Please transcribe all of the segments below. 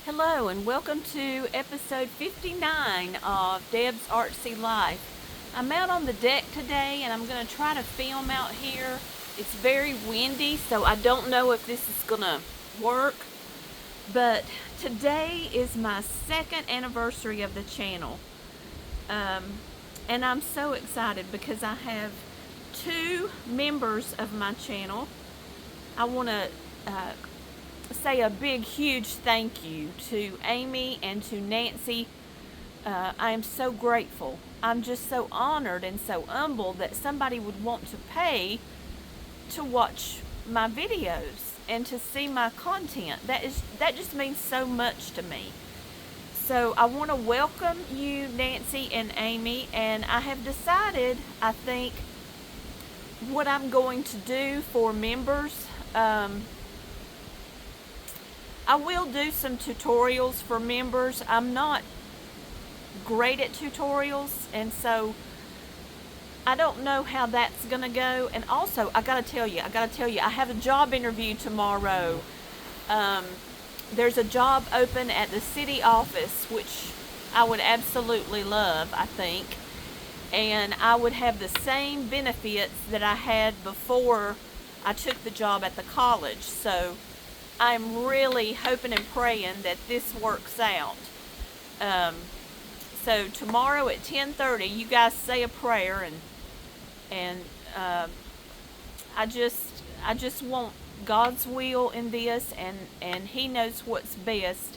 Hello and welcome to episode 59 of Deb's Artsy Life. I'm out on the deck today and I'm going to try to film out here. It's very windy, so I don't know if this is going to work. But today is my second anniversary of the channel. And I'm so excited because I have two members of my channel. I want to say a big, huge thank you to Amy and to Nancy. I am so grateful. I'm just so honored and so humbled that somebody would want to pay to watch my videos and to see my content. That just means so much to me. So I want to welcome you, Nancy and Amy, and I have decided, I think, what I'm going to do for members. I will do some tutorials for members. I'm not great at tutorials, and so I don't know how that's gonna go. And also, I gotta tell you, I have a job interview tomorrow. There's a job open at the city office, which I would absolutely love, I think. And I would have the same benefits that I had before I took the job at the college. So I'm really hoping and praying that this works out. So tomorrow at 10:30, you guys say a prayer, and I just want God's will in this, and He knows what's best.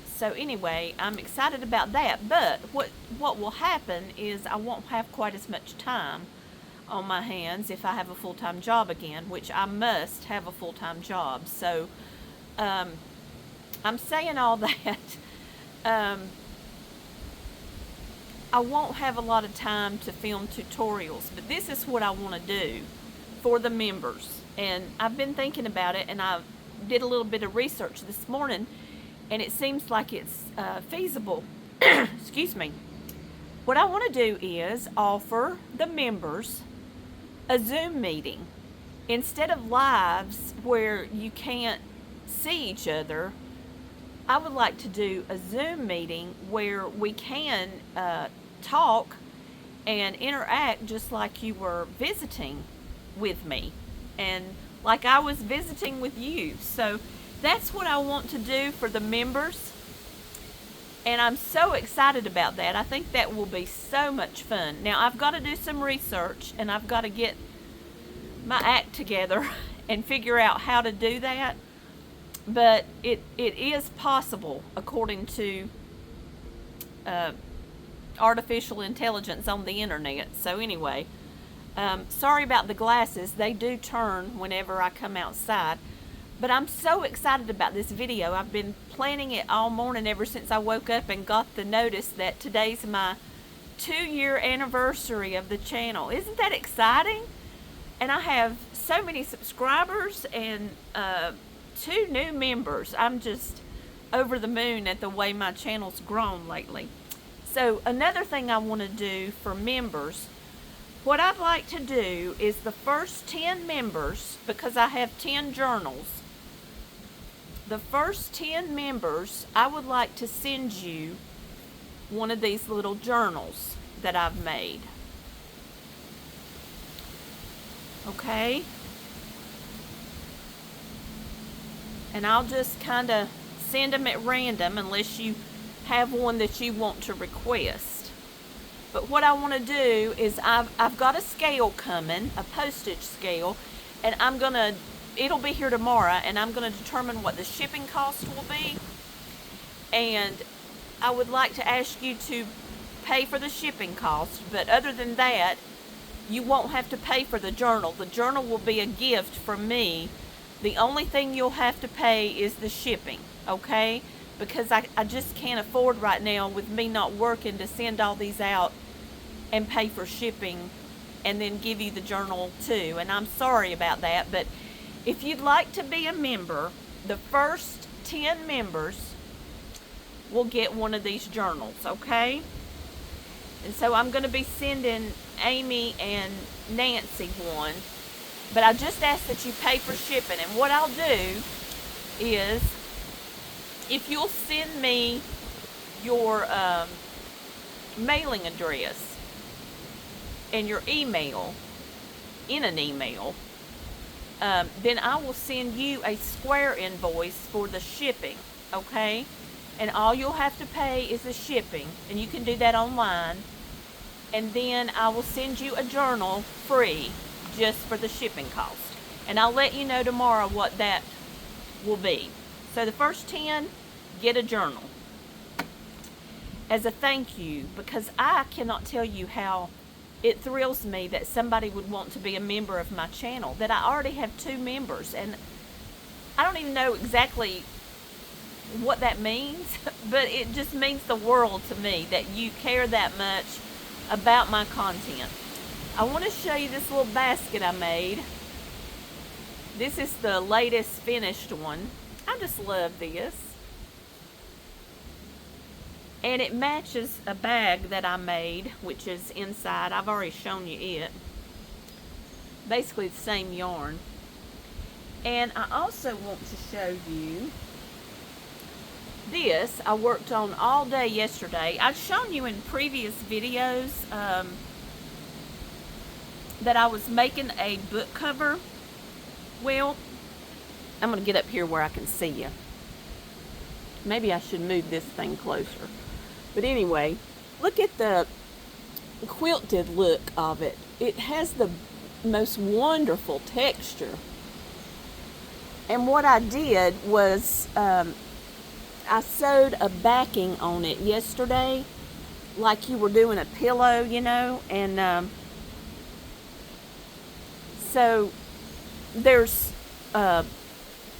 So anyway, I'm excited about that. But what will happen is I won't have quite as much time on my hands if I have a full-time job again, which I must have a full-time job. So I'm saying all that. I won't have a lot of time to film tutorials, but this is what I want to do for the members. And I've been thinking about it, and I did a little bit of research this morning, and it seems like it's feasible. Excuse me. What I want to do is offer the members a Zoom meeting. Instead of lives where you can't see each other, I would like to do a Zoom meeting where we can talk and interact just like you were visiting with me and like I was visiting with you. So that's what I want to do for the members, and I'm so excited about that. I think that will be so much fun. Now, I've got to do some research, and I've got to get my act together and figure out how to do that. But it is possible, according to artificial intelligence on the internet. So anyway, sorry about the glasses. They do turn whenever I come outside. But I'm so excited about this video. I've been planning it all morning ever since I woke up and got the notice that today's my 2-year anniversary of the channel. Isn't that exciting? And I have so many subscribers and 2 new members. I'm just over the moon at the way my channel's grown lately. So another thing I want to do for members, what I'd like to do is the first 10 members, because I have 10 journals, the first 10 members, I would like to send you one of these little journals that I've made. Okay? And I'll just kind of send them at random unless you have one that you want to request. But what I want to do is I've got a scale coming, a postage scale, and it'll be here tomorrow, and I'm going to determine what the shipping cost will be. And I would like to ask you to pay for the shipping cost, but other than that, you won't have to pay for the journal. The journal will be a gift from me. The only thing you'll have to pay is the shipping, okay? Because I just can't afford right now, with me not working, to send all these out and pay for shipping and then give you the journal too. And I'm sorry about that, but if you'd like to be a member, the first 10 members will get one of these journals, okay? And so I'm going to be sending Amy and Nancy one, but I just ask that you pay for shipping. And what I'll do is if you'll send me your mailing address and your email in an email, then I will send you a Square invoice for the shipping, okay? And all you'll have to pay is the shipping, and you can do that online. And then I will send you a journal free just for the shipping cost. And I'll let you know tomorrow what that will be. So the first 10 get a journal as a thank you, because I cannot tell you how it thrills me that somebody would want to be a member of my channel, that I already have 2 members, and I don't even know exactly what that means, but it just means the world to me that you care that much about my content. I want to show you this little basket I made. This is the latest finished one. I just love this. And it matches a bag that I made, which is inside. I've already shown you it. Basically the same yarn. And I also want to show you this. I worked on all day yesterday. I've shown you in previous videos that I was making a book cover. Well, I'm going to get up here where I can see you. Maybe I should move this thing closer. But anyway, look at the quilted look of it. It has the most wonderful texture. And what I did was I sewed a backing on it yesterday, like you were doing a pillow, you know, and so there's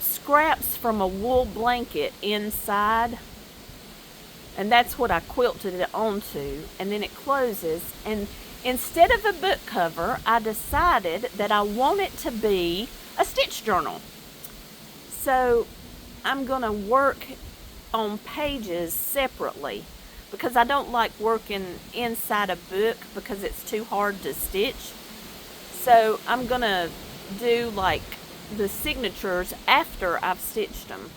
scraps from a wool blanket inside, and that's what I quilted it onto, and then it closes. And instead of a book cover, I decided that I want it to be a stitch journal. So I'm going to work on pages separately, because I don't like working inside a book because it's too hard to stitch. So I'm going to do like the signatures after I've stitched them.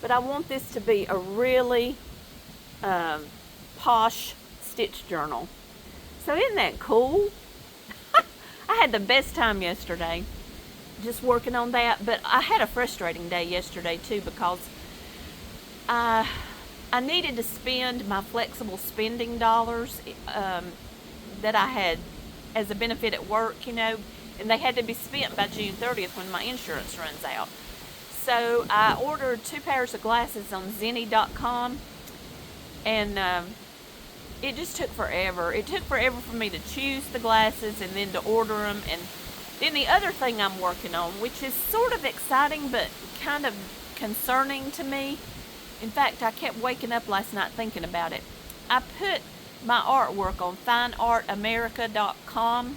But I want this to be a really posh stitch journal. So isn't that cool? I had the best time yesterday just working on that, but I had a frustrating day yesterday too, because I needed to spend my flexible spending dollars that I had as a benefit at work, you know, and they had to be spent by June 30th when my insurance runs out. So I ordered 2 pairs of glasses on Zenni.com, and it just took forever. It took forever for me to choose the glasses and then to order them. And then the other thing I'm working on, which is sort of exciting but kind of concerning to me. In fact, I kept waking up last night thinking about it. I put my artwork on fineartamerica.com,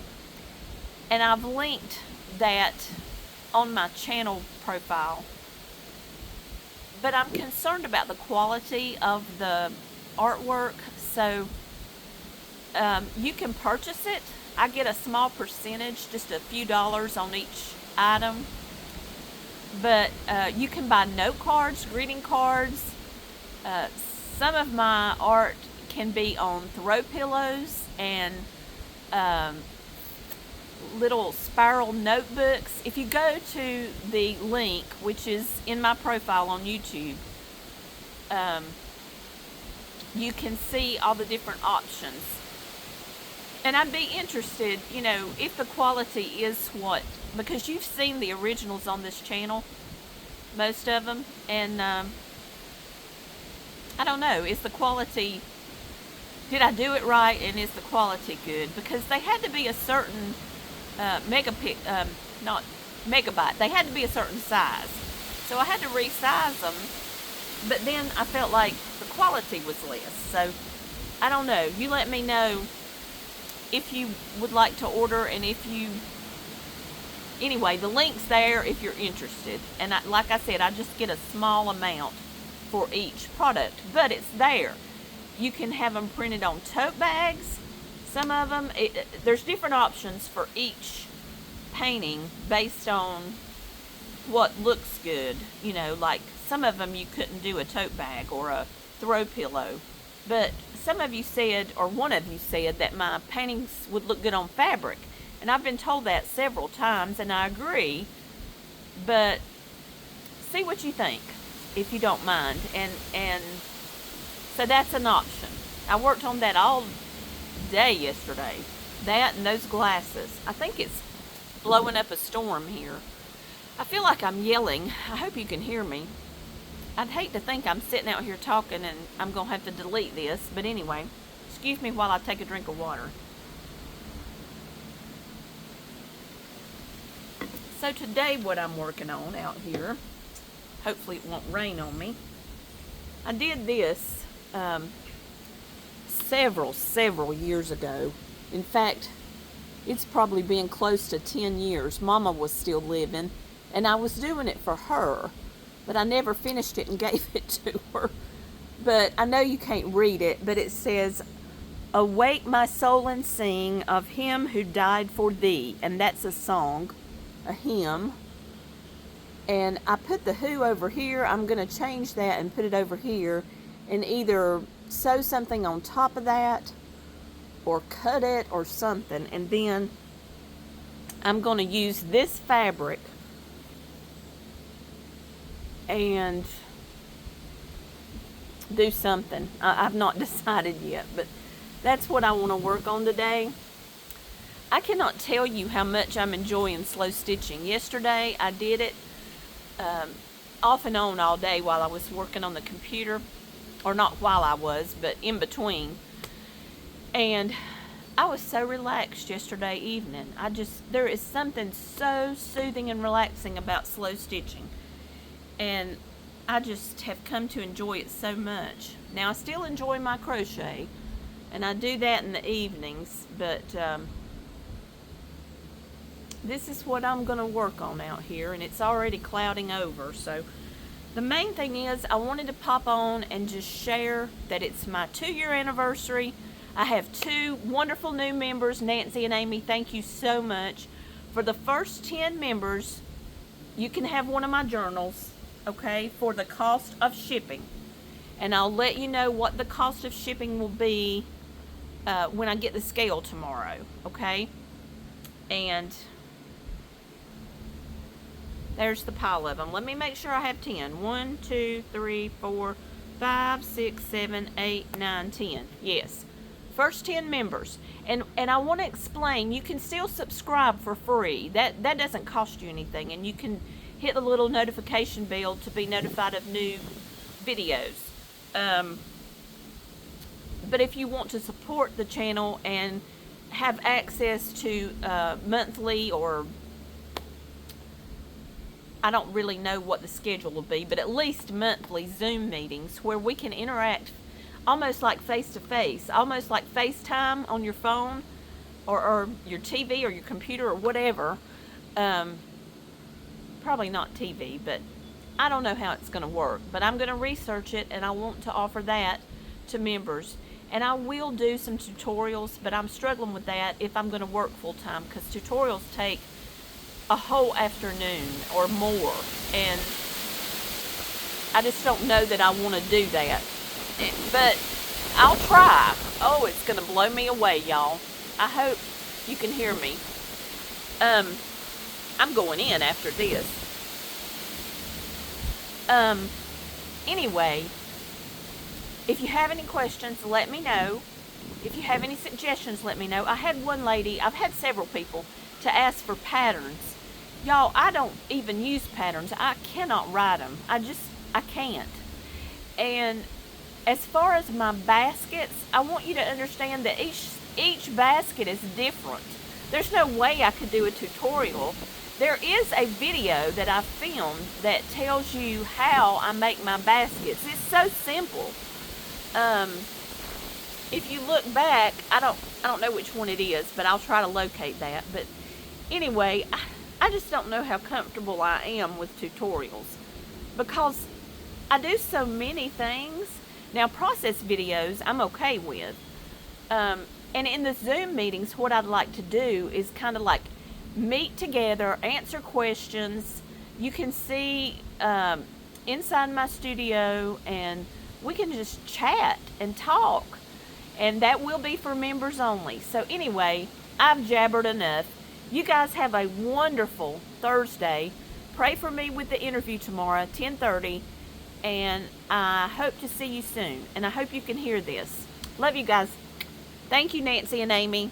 and I've linked that on my channel profile. But I'm concerned about the quality of the artwork, so you can purchase it. I get a small percentage, just a few dollars on each item. But you can buy note cards, greeting cards. Some of my art can be on throw pillows and little spiral notebooks. If you go to the link, which is in my profile on YouTube, you can see all the different options. And I'd be interested, you know, if the quality is what, because you've seen the originals on this channel, most of them, and I don't know, is the quality, did I do it right, and is the quality good? Because they had to be a certain not megabyte, they had to be a certain size. So I had to resize them, but then I felt like the quality was less. So I don't know, you let me know if you would like to order, and if you, anyway, the link's there if you're interested. And like I said, I just get a small amount for each product, but it's there. You can have them printed on tote bags. Some of them, there's different options for each painting based on what looks good. You know, like some of them you couldn't do a tote bag or a throw pillow. But some of you said, or one of you said, that my paintings would look good on fabric. And I've been told that several times, and I agree. But see what you think, if you don't mind. And so that's an option. I worked on that all day yesterday. That and those glasses. I think it's blowing up a storm here. I feel like I'm yelling. I hope you can hear me. I'd hate to think I'm sitting out here talking and I'm going to have to delete this. But anyway, excuse me while I take a drink of water. So today what I'm working on out here, hopefully it won't rain on me. I did this several years ago. In fact, it's probably been close to 10 years. Mama was still living, and I was doing it for her, but I never finished it and gave it to her. But I know you can't read it, but it says, "Awake my soul and sing of him who died for thee." And that's a song, a hymn. And I put the who over here. I'm going to change that and put it over here and either sew something on top of that or cut it or something. And then I'm going to use this fabric and do something. I've not decided yet, but that's what I want to work on today. I cannot tell you how much I'm enjoying slow stitching. Yesterday I did it off and on all day while I was working on the computer, or not while I was, but in between. And I was so relaxed yesterday evening. There is something so soothing and relaxing about slow stitching. And I just have come to enjoy it so much. Now I still enjoy my crochet, and I do that in the evenings, but this is what I'm going to work on out here, and it's already clouding over. So the main thing is I wanted to pop on and just share that it's my 2-year anniversary. I have 2 wonderful new members, Nancy and Amy. Thank you so much. For the first 10 members, you can have one of my journals, okay, for the cost of shipping. And I'll let you know what the cost of shipping will be when I get the scale tomorrow, okay? And there's the pile of them. Let me make sure I have 10. 1, 2, 3, 4, 5, 6, 7, 8, 9, 10. Yes. First 10 members. And I want to explain, you can still subscribe for free. That doesn't cost you anything. And you can hit the little notification bell to be notified of new videos. But if you want to support the channel and have access to monthly, or I don't really know what the schedule will be, but at least monthly Zoom meetings where we can interact almost like face-to-face, almost like FaceTime on your phone or your TV or your computer or whatever. Probably not TV, but I don't know how it's going to work. But I'm going to research it, and I want to offer that to members. And I will do some tutorials, but I'm struggling with that if I'm going to work full-time, because tutorials take a whole afternoon or more, and I just don't know that I want to do that. But I'll try. Oh, it's going to blow me away, y'all. I hope you can hear me. I'm going in after this. Anyway, if you have any questions, let me know. If you have any suggestions, let me know. I had one lady, I've had several people to ask for patterns. Y'all, I don't even use patterns. I cannot write them. I can't. And as far as my baskets, I want you to understand that each basket is different. There's no way I could do a tutorial. There is a video that I filmed that tells you how I make my baskets. It's so simple. If you look back, I don't know which one it is, but I'll try to locate that. But anyway, I just don't know how comfortable I am with tutorials, because I do so many things. Now, process videos I'm okay with. And in the Zoom meetings, what I'd like to do is kind of like meet together, answer questions. You can see inside my studio, and we can just chat and talk. And that will be for members only. So anyway, I've jabbered enough. You guys have a wonderful Thursday. Pray for me with the interview tomorrow, 10:30, and I hope to see you soon. And I hope you can hear this. Love you guys. Thank you, Nancy and Amy.